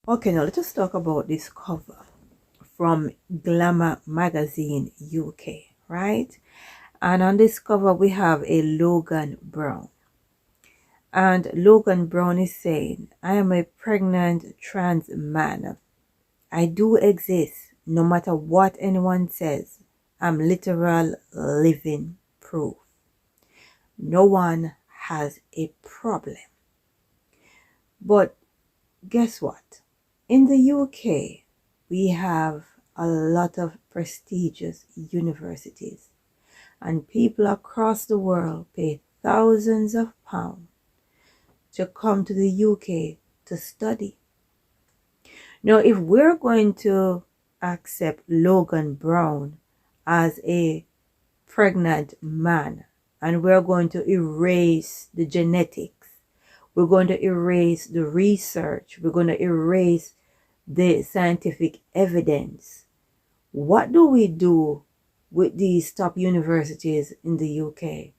Okay, now let us talk about this cover from Glamour magazine UK, right? And on this cover we have a Logan Brown. And Logan Brown is saying, I am a pregnant trans man. I do exist, no matter what anyone says. I'm literal living proof. No one has a problem. But guess what? In the UK, we have a lot of prestigious universities, and people across the world pay thousands of pounds to come to the UK to study. Now, if we're going to accept Logan Brown as a pregnant man, and we're going to erase the genetics, we're going to erase the research, we're going to erase the scientific evidence, what do we do with these top universities in the UK?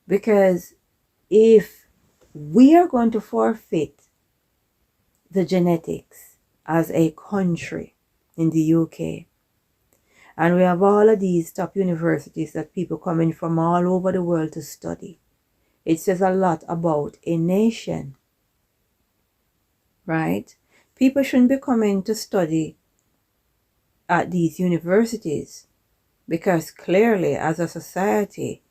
Because if we are going to forfeit the genetics as a country in the UK, and we have all of these top universities that people coming from all over the world to study, it says a lot about a nation, right? People shouldn't be coming to study at these universities because clearly as a society,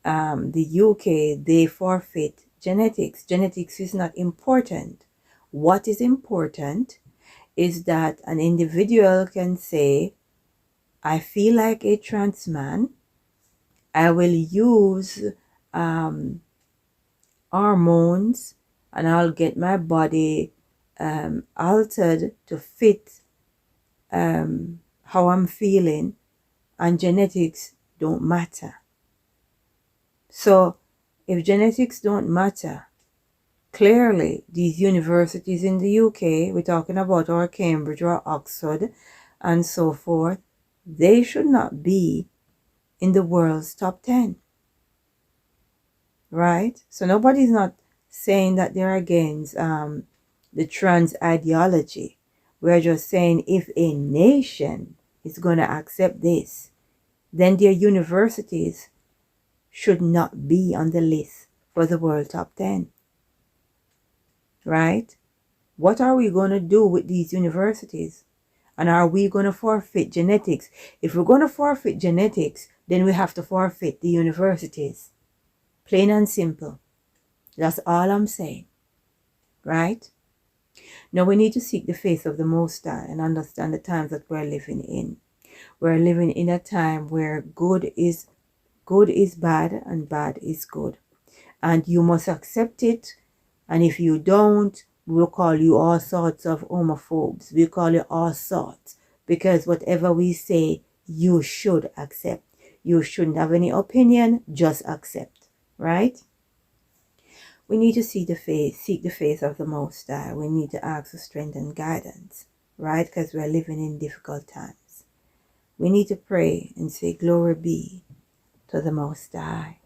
the UK, they forfeit genetics. Genetics is not important. What is important is that an individual can say, I feel like a trans man. I will use hormones and I'll get my body altered to fit how I'm feeling, and genetics don't matter. So if genetics don't matter, clearly these universities in the UK, we're talking about our Cambridge or Oxford and so forth, they should not be in the world's top 10. Right? So nobody's not saying that they're against the trans ideology. We're just saying if a nation is going to accept this, then their universities should not be on the list for the world top 10. Right? What are we going to do with these universities? And are we going to forfeit genetics? If we're going to forfeit genetics, then we have to forfeit the universities. Plain and simple. That's all I'm saying. Right? Now we need to seek the face of the Most High and understand the times that we're living in. We're living in a time where good is bad and bad is good. And you must accept it. And if you don't, we'll call you all sorts of homophobes. We'll call you all sorts. Because whatever we say, you should accept. You shouldn't have any opinion, just accept. Right? We need to seek the face of the Most High. We need to ask for strength and guidance. Right? Because we're living in difficult times. We need to pray and say, glory be to the Most High.